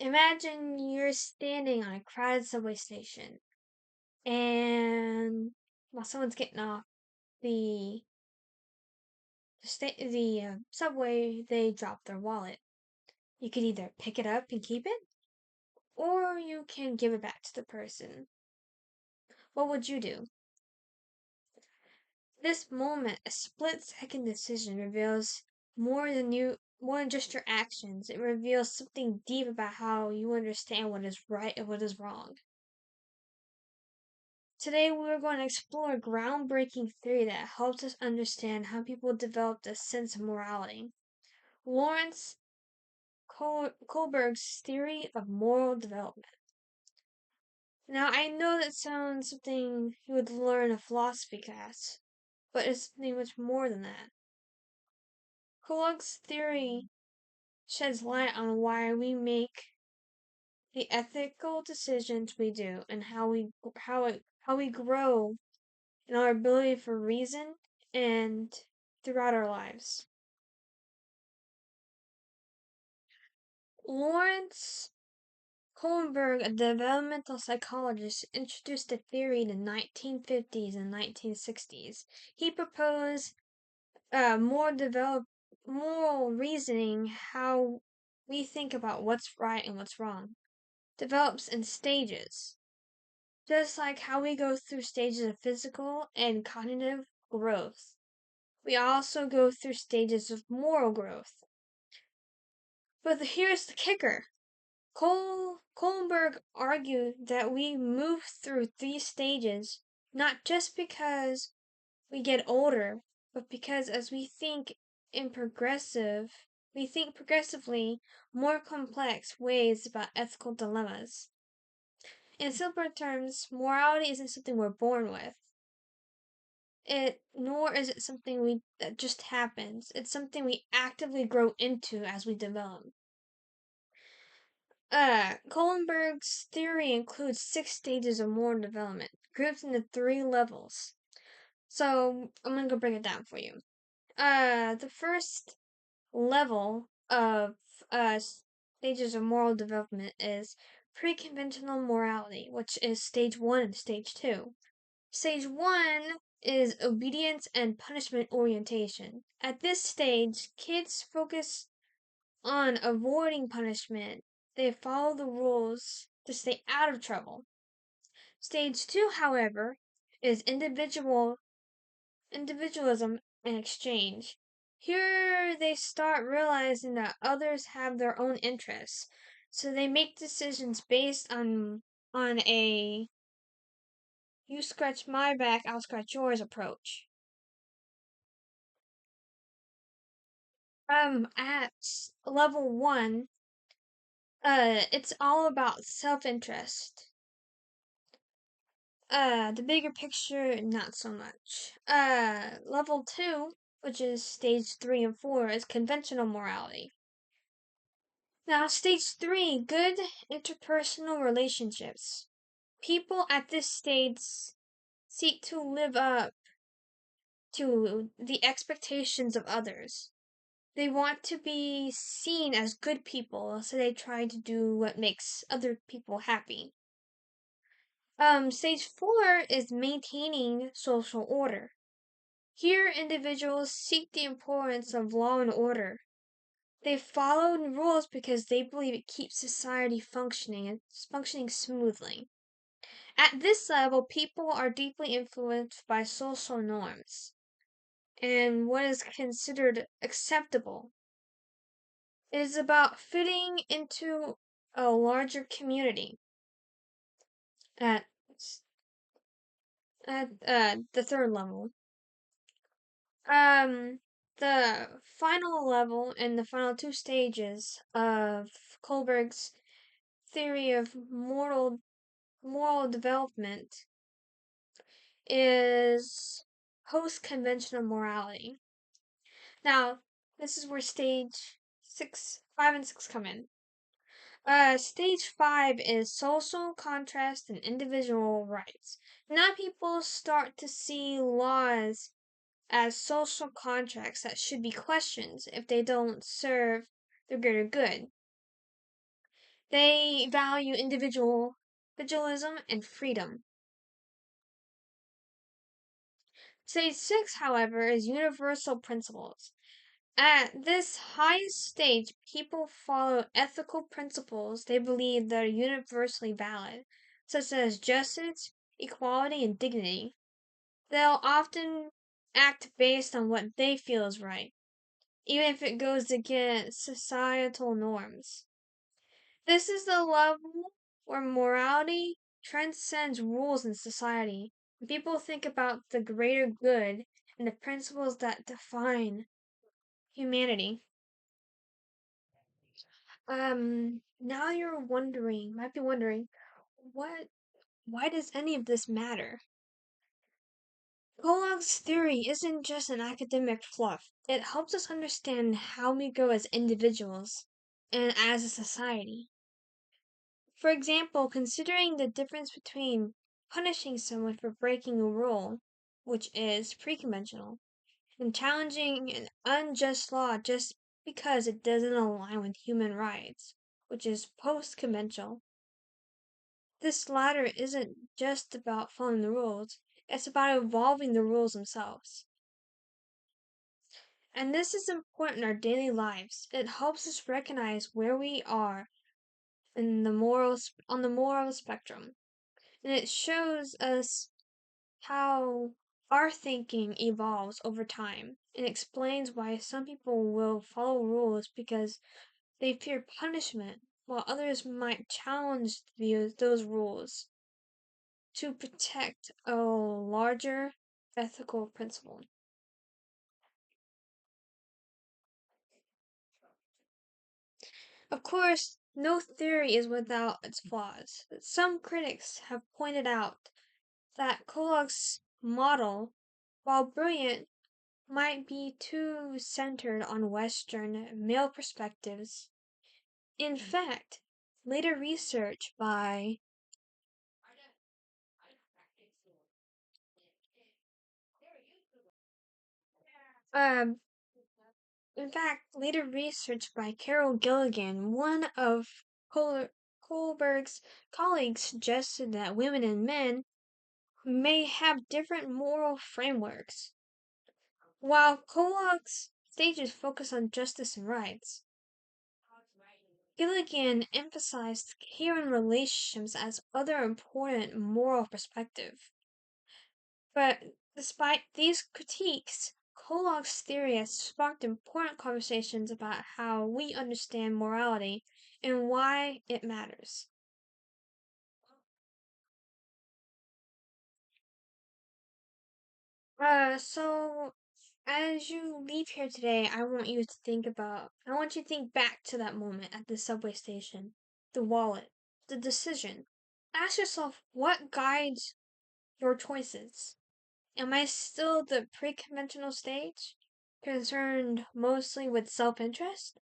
Imagine you're standing on a crowded subway station, and while someone's getting off the subway, they drop their wallet. You could either pick it up and keep it, or you can give it back to the person. What would you do? This moment, a split-second decision reveals more than just your actions. It reveals something deep about how you understand what is right and what is wrong. Today, we're going to explore a groundbreaking theory that helps us understand how people developed a sense of morality. Lawrence Kohlberg's theory of moral development. Now, I know that sounds something you would learn in a philosophy class, but it's something much more than that. Kohlberg's theory sheds light on why we make the ethical decisions we do and how we grow in our ability for reason and throughout our lives. Lawrence Kohlberg, a developmental psychologist, introduced the theory in the 1950s and 1960s. He proposed more developed moral reasoning, how we think about what's right and what's wrong, develops in stages. Just like how we go through stages of physical and cognitive growth, we also go through stages of moral growth. But here's the kicker. Kohlberg argued that we move through these stages not just because we get older, but because as we think progressively more complex ways about ethical dilemmas. In simpler terms, morality isn't something we're born with. Nor is it something that just happens. It's something we actively grow into as we develop. Kohlenberg's theory includes 6 stages of moral development, grouped into 3 levels. So I'm gonna go break it down for you. The first level of stages of moral development is pre-conventional morality, which is stage 1 and stage 2. Stage 1 is obedience and punishment orientation. At this stage, kids focus on avoiding punishment. They follow the rules to stay out of trouble. Stage 2, however, is individualism and exchange. Here they start realizing that others have their own interests, so they make decisions based on a you scratch my back, I'll scratch yours approach. At level 1, it's all about self-interest. The bigger picture, not so much. Level 2, which is stage 3 and 4, is conventional morality. Now, stage 3, good interpersonal relationships. People at this stage seek to live up to the expectations of others. They want to be seen as good people, so they try to do what makes other people happy. Stage 4 is maintaining social order. Here, individuals seek the importance of law and order. They follow rules because they believe it keeps society functioning smoothly. At this level, people are deeply influenced by social norms and what is considered acceptable. It is about fitting into a larger community. At the third level, the final level and the final 2 stages of Kohlberg's theory of moral development is post-conventional morality. Now, this is where stage 5 and 6 come in. Stage 5 is social contrast and individual rights. Now people start to see laws as social contracts that should be questioned if they don't serve the greater good. They value individualism and freedom. Stage 6, however, is universal principles. At this highest stage, people follow ethical principles they believe that are universally valid, such as justice, equality, and dignity. They'll often act based on what they feel is right, even if it goes against societal norms. This is the level where morality transcends rules in society. People think about the greater good and the principles that define humanity. Now you're might be wondering, what, why does any of this matter? Kohlberg's theory isn't just an academic fluff. It helps us understand how we grow as individuals and as a society. For example, considering the difference between punishing someone for breaking a rule, which is pre-conventional, and challenging an unjust law just because it doesn't align with human rights, which is post-conventional. This latter isn't just about following the rules, it's about evolving the rules themselves. And this is important in our daily lives. It helps us recognize where we are in on the moral spectrum. And it shows us how our thinking evolves over time and explains why some people will follow rules because they fear punishment, while others might challenge those rules to protect a larger ethical principle. Of course, no theory is without its flaws. Some critics have pointed out that Kohlberg's model, while brilliant, might be too centered on Western male perspectives. In fact, later research by um later research by Carol Gilligan, one of Kohlberg's colleagues, suggested that women and men may have different moral frameworks. While Kohlberg's stages focus on justice and rights, Gilligan emphasized human relationships as other important moral perspective. But despite these critiques, Kohlberg's theory has sparked important conversations about how we understand morality and why it matters. So as you leave here today, I want you to think back to that moment at the subway station, the wallet, the decision. Ask yourself what guides your choices. Am I still the pre-conventional stage, concerned mostly with self-interest?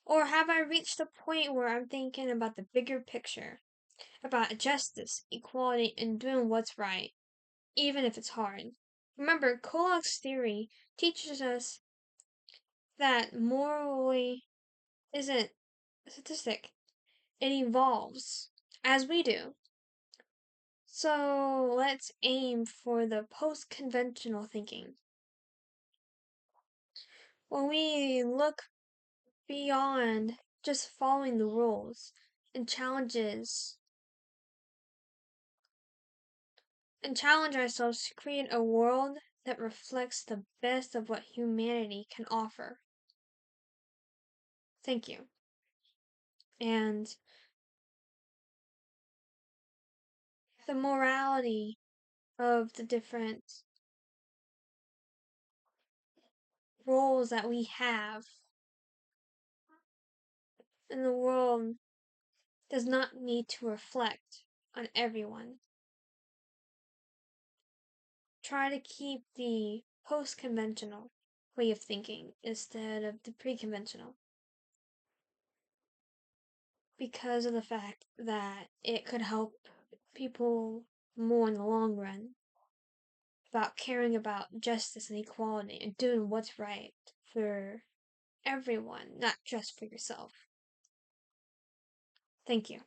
Or have I reached the point where I'm thinking about the bigger picture, about justice, equality, and doing what's right, even if it's hard? Remember, Kohlberg's theory teaches us that morally isn't statistic. It evolves as we do. So let's aim for the post-conventional thinking. When we look beyond just following the rules and challenge ourselves to create a world that reflects the best of what humanity can offer. Thank you. And the morality of the different roles that we have in the world does not need to reflect on everyone. Try to keep the post-conventional way of thinking instead of the pre-conventional, because of the fact that it could help people more in the long run about caring about justice and equality and doing what's right for everyone, not just for yourself. Thank you.